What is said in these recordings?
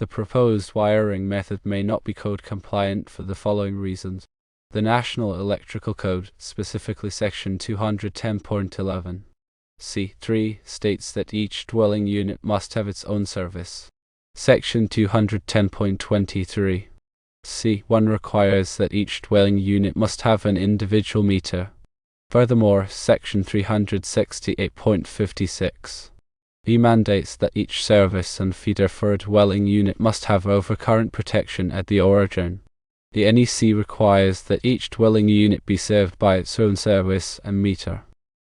The proposed wiring method may not be code compliant for the following reasons. The National Electrical Code, specifically Section 210.11 C3, states that each dwelling unit must have its own service. Section 210.23 C1 requires that each dwelling unit must have an individual meter. Furthermore, Section 368.56 B mandates that each service and feeder for a dwelling unit must have overcurrent protection at the origin. The NEC requires that each dwelling unit be served by its own service and meter.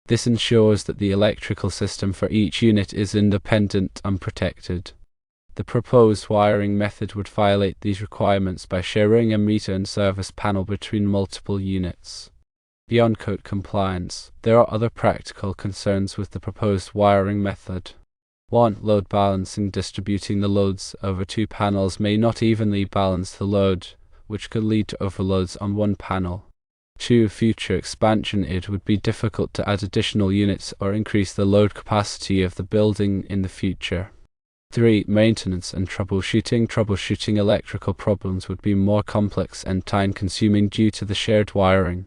This ensures that the electrical system for each unit is independent and protected. The proposed wiring method would violate these requirements by sharing a meter and service panel between multiple units. Beyond code compliance, there are other practical concerns with the proposed wiring method. 1. Load balancing. Distributing the loads over two panels may not evenly balance the load, which could lead to overloads on one panel. 2. Future expansion. It would be difficult to add additional units or increase the load capacity of the building in the future. 3. Maintenance and troubleshooting. Troubleshooting electrical problems would be more complex and time-consuming due to the shared wiring.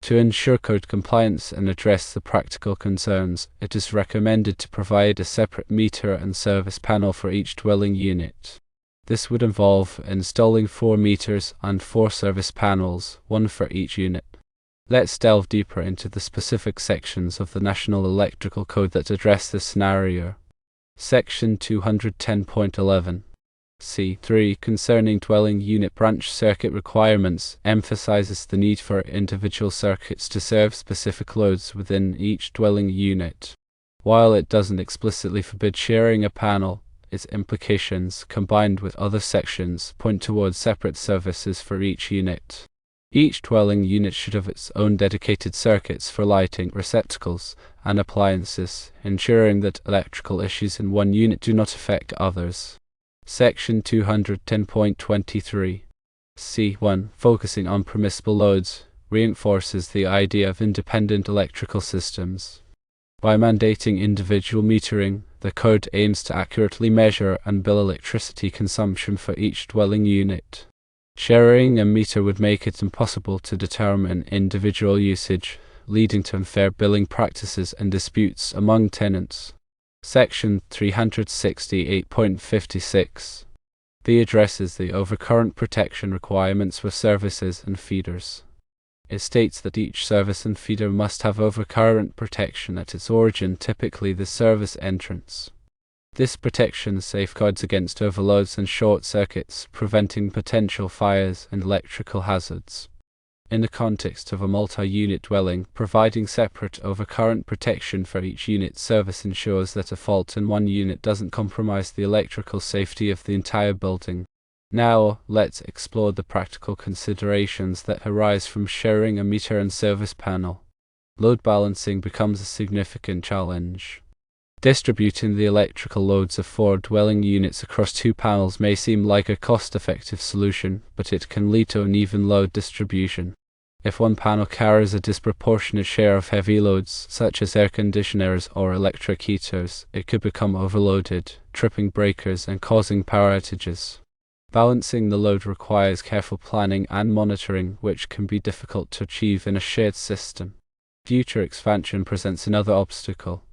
To ensure code compliance and address the practical concerns, it is recommended to provide a separate meter and service panel for each dwelling unit. This would involve installing 4 meters and 4 service panels, one for each unit. Let's delve deeper into the specific sections of the National Electrical Code that address this scenario. Section 210.11 C3, concerning dwelling unit branch circuit requirements, emphasizes the need for individual circuits to serve specific loads within each dwelling unit. While it doesn't explicitly forbid sharing a panel, its implications, combined with other sections, point towards separate services for each unit. Each dwelling unit should have its own dedicated circuits for lighting, receptacles, and appliances, ensuring that electrical issues in one unit do not affect others. Section 210.23 C1, focusing on permissible loads, reinforces the idea of independent electrical systems. By mandating individual metering, the code aims to accurately measure and bill electricity consumption for each dwelling unit. Sharing a meter would make it impossible to determine individual usage, leading to unfair billing practices and disputes among tenants. Section 368.56 B addresses the overcurrent protection requirements for services and feeders. It states that each service and feeder must have overcurrent protection at its origin, typically the service entrance. This protection safeguards against overloads and short circuits, preventing potential fires and electrical hazards. In the context of a multi-unit dwelling, providing separate overcurrent protection for each unit service ensures that a fault in one unit doesn't compromise the electrical safety of the entire building. Now, let's explore the practical considerations that arise from sharing a meter and service panel. Load balancing becomes a significant challenge. Distributing the electrical loads of 4 dwelling units across 2 panels may seem like a cost-effective solution, but it can lead to uneven load distribution. If one panel carries a disproportionate share of heavy loads, such as air conditioners or electric heaters, it could become overloaded, tripping breakers and causing power outages. Balancing the load requires careful planning and monitoring, which can be difficult to achieve in a shared system. Future expansion presents another obstacle.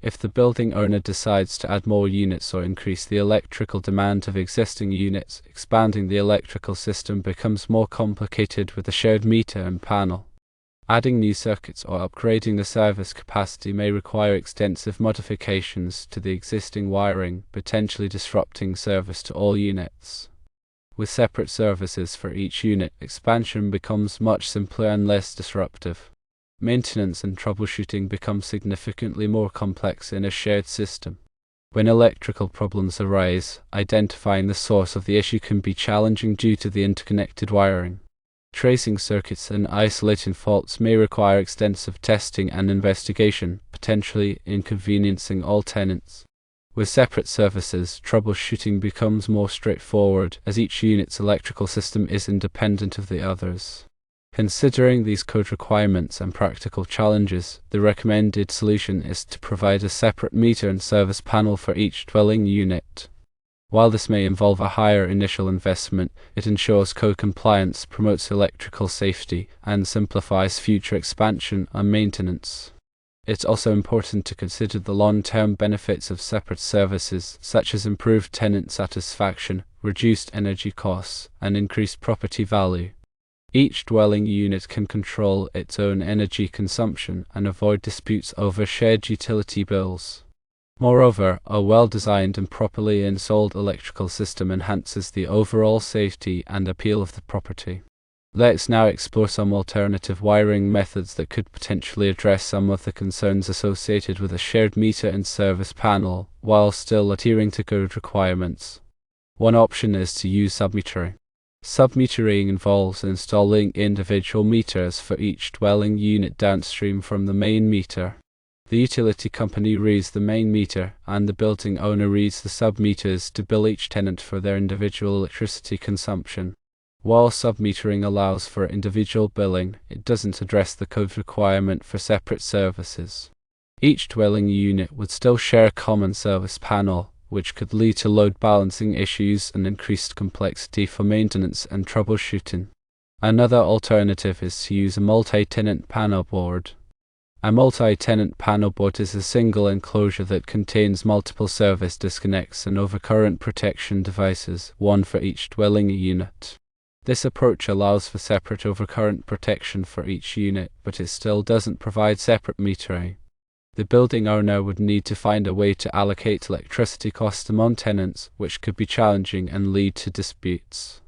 If the building owner decides to add more units or increase the electrical demand of existing units, expanding the electrical system becomes more complicated with a shared meter and panel. Adding new circuits or upgrading the service capacity may require extensive modifications to the existing wiring, potentially disrupting service to all units. With separate services for each unit, expansion becomes much simpler and less disruptive. Maintenance and troubleshooting become significantly more complex in a shared system. When electrical problems arise, identifying the source of the issue can be challenging due to the interconnected wiring. Tracing circuits and isolating faults may require extensive testing and investigation, potentially inconveniencing all tenants. With separate services, troubleshooting becomes more straightforward, as each unit's electrical system is independent of the others. Considering these code requirements and practical challenges, the recommended solution is to provide a separate meter and service panel for each dwelling unit. While this may involve a higher initial investment, it ensures code compliance, promotes electrical safety, and simplifies future expansion and maintenance. It's also important to consider the long-term benefits of separate services, such as improved tenant satisfaction, reduced energy costs, and increased property value. Each dwelling unit can control its own energy consumption and avoid disputes over shared utility bills. Moreover, a well-designed and properly installed electrical system enhances the overall safety and appeal of the property. Let's now explore some alternative wiring methods that could potentially address some of the concerns associated with a shared meter and service panel, while still adhering to code requirements. One option is to use submetering. Submetering involves installing individual meters for each dwelling unit downstream from the main meter. The utility company reads the main meter, and the building owner reads the submeters to bill each tenant for their individual electricity consumption. While submetering allows for individual billing, it doesn't address the code requirement for separate services. Each dwelling unit would still share a common service panel, which could lead to load balancing issues and increased complexity for maintenance and troubleshooting. Another alternative is to use a multi-tenant panel board. A multi-tenant panel board is a single enclosure that contains multiple service disconnects and overcurrent protection devices, one for each dwelling unit. This approach allows for separate overcurrent protection for each unit, but it still doesn't provide separate metering. The building owner would need to find a way to allocate electricity costs among tenants, which could be challenging and lead to disputes.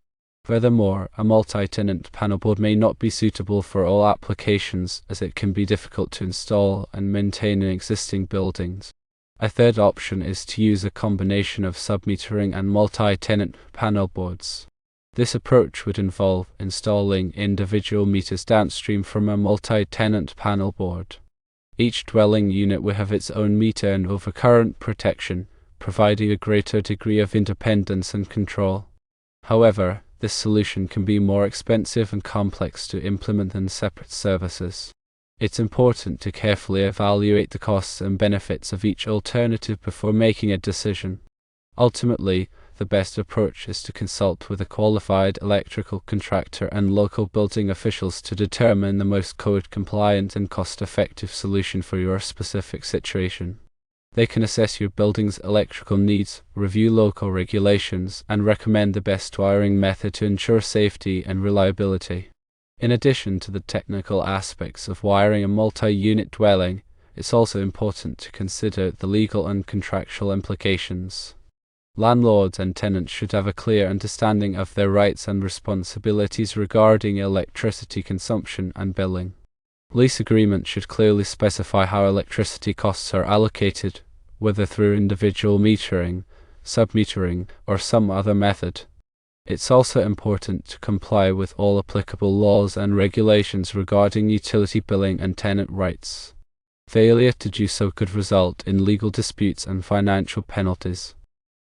Furthermore, a multi-tenant panel board may not be suitable for all applications, as it can be difficult to install and maintain in existing buildings. A third option is to use a combination of submetering and multi-tenant panel boards. This approach would involve installing individual meters downstream from a multi-tenant panel board. Each dwelling unit will have its own meter and overcurrent protection, providing a greater degree of independence and control. However, this solution can be more expensive and complex to implement than separate services. It's important to carefully evaluate the costs and benefits of each alternative before making a decision. Ultimately, the best approach is to consult with a qualified electrical contractor and local building officials to determine the most code-compliant and cost-effective solution for your specific situation. They can assess your building's electrical needs, review local regulations, and recommend the best wiring method to ensure safety and reliability. In addition to the technical aspects of wiring a multi-unit dwelling, it's also important to consider the legal and contractual implications. Landlords and tenants should have a clear understanding of their rights and responsibilities regarding electricity consumption and billing. Lease agreements should clearly specify how electricity costs are allocated, whether through individual metering, submetering, or some other method. It's also important to comply with all applicable laws and regulations regarding utility billing and tenant rights. Failure to do so could result in legal disputes and financial penalties.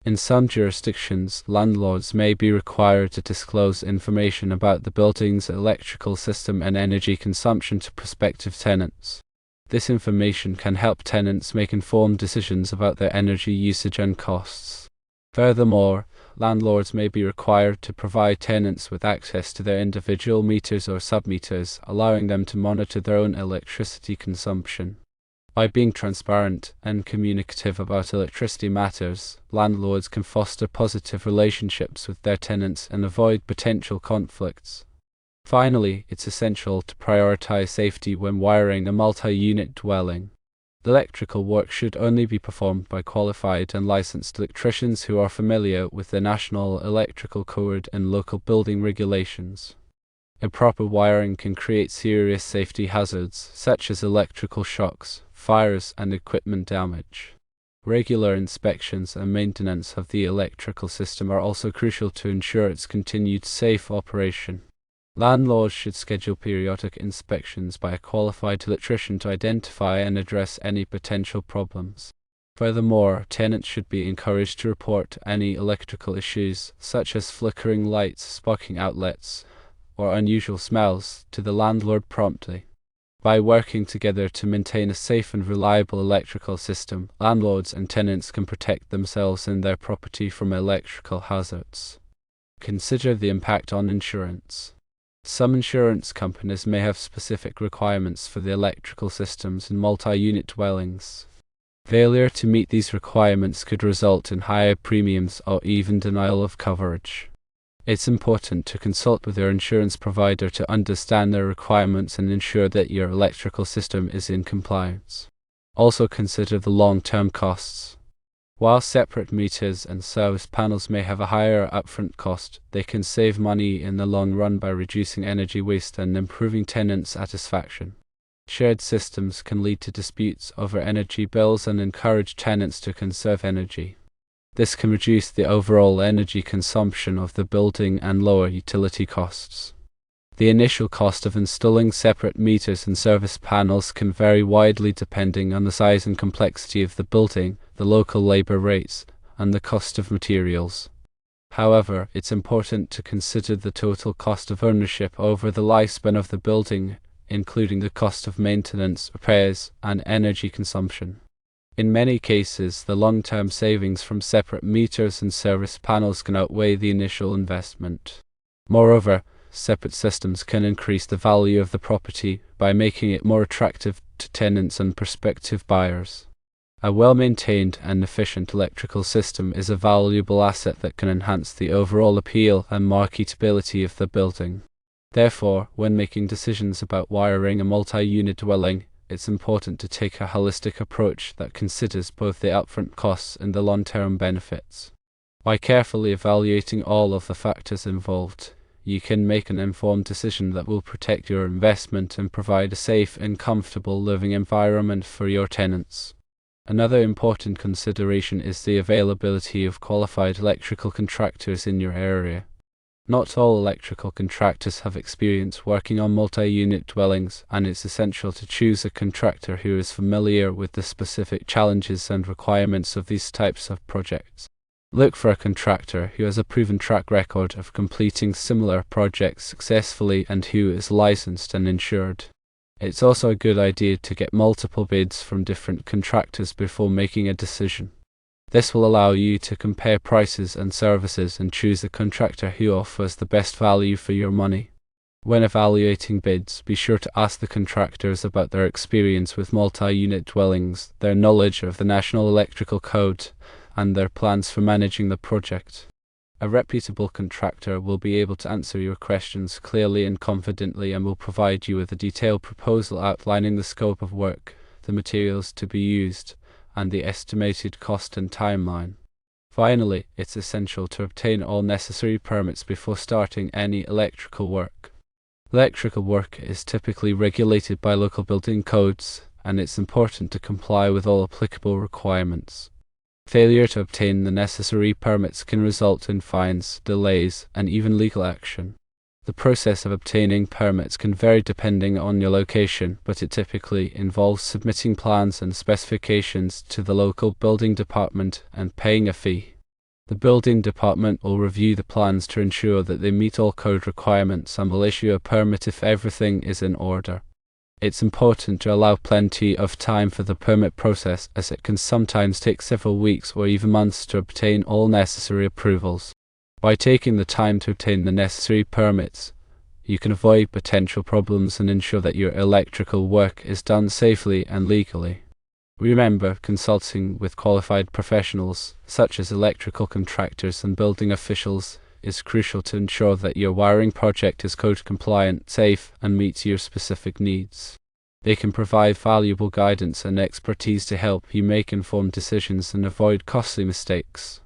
In some jurisdictions, landlords may be required to disclose information about the building's electrical system and energy consumption to prospective tenants. This information can help tenants make informed decisions about their energy usage and costs. Furthermore, landlords may be required to provide tenants with access to their individual meters or submeters, allowing them to monitor their own electricity consumption. By being transparent and communicative about electricity matters, landlords can foster positive relationships with their tenants and avoid potential conflicts. Finally, it's essential to prioritize safety when wiring a multi-unit dwelling. Electrical work should only be performed by qualified and licensed electricians who are familiar with the National Electrical Code and local building regulations. Improper wiring can create serious safety hazards, such as electrical shocks, fires, and equipment damage. Regular inspections and maintenance of the electrical system are also crucial to ensure its continued safe operation. Landlords should schedule periodic inspections by a qualified electrician to identify and address any potential problems. Furthermore, tenants should be encouraged to report any electrical issues, such as flickering lights, sparking outlets, or unusual smells, to the landlord promptly. By working together to maintain a safe and reliable electrical system, landlords and tenants can protect themselves and their property from electrical hazards. Consider the impact on insurance. Some insurance companies may have specific requirements for the electrical systems in multi-unit dwellings. Failure to meet these requirements could result in higher premiums or even denial of coverage. It's important to consult with your insurance provider to understand their requirements and ensure that your electrical system is in compliance. Also consider the long-term costs. While separate meters and service panels may have a higher upfront cost, they can save money in the long run by reducing energy waste and improving tenant satisfaction. Shared systems can lead to disputes over energy bills and encourage tenants to conserve energy. This can reduce the overall energy consumption of the building and lower utility costs. The initial cost of installing separate meters and service panels can vary widely depending on the size and complexity of the building, the local labor rates, and the cost of materials. However, it's important to consider the total cost of ownership over the lifespan of the building, including the cost of maintenance, repairs, and energy consumption. In many cases, the long-term savings from separate meters and service panels can outweigh the initial investment. Moreover, separate systems can increase the value of the property by making it more attractive to tenants and prospective buyers. A well-maintained and efficient electrical system is a valuable asset that can enhance the overall appeal and marketability of the building. Therefore, when making decisions about wiring a multi-unit dwelling, it's important to take a holistic approach that considers both the upfront costs and the long-term benefits. By carefully evaluating all of the factors involved, you can make an informed decision that will protect your investment and provide a safe and comfortable living environment for your tenants. Another important consideration is the availability of qualified electrical contractors in your area. Not all electrical contractors have experience working on multi-unit dwellings, and it's essential to choose a contractor who is familiar with the specific challenges and requirements of these types of projects. Look for a contractor who has a proven track record of completing similar projects successfully and who is licensed and insured. It's also a good idea to get multiple bids from different contractors before making a decision. This will allow you to compare prices and services and choose a contractor who offers the best value for your money. When evaluating bids, be sure to ask the contractors about their experience with multi-unit dwellings, their knowledge of the National Electrical Code, and their plans for managing the project. A reputable contractor will be able to answer your questions clearly and confidently and will provide you with a detailed proposal outlining the scope of work, the materials to be used, and the estimated cost and timeline. Finally, it's essential to obtain all necessary permits before starting any electrical work. Electrical work is typically regulated by local building codes, and it's important to comply with all applicable requirements. Failure to obtain the necessary permits can result in fines, delays, and even legal action. The process of obtaining permits can vary depending on your location, but it typically involves submitting plans and specifications to the local building department and paying a fee. The building department will review the plans to ensure that they meet all code requirements and will issue a permit if everything is in order. It's important to allow plenty of time for the permit process, as it can sometimes take several weeks or even months to obtain all necessary approvals. By taking the time to obtain the necessary permits, you can avoid potential problems and ensure that your electrical work is done safely and legally. Remember, consulting with qualified professionals, such as electrical contractors and building officials, is crucial to ensure that your wiring project is code compliant, safe, and meets your specific needs. They can provide valuable guidance and expertise to help you make informed decisions and avoid costly mistakes.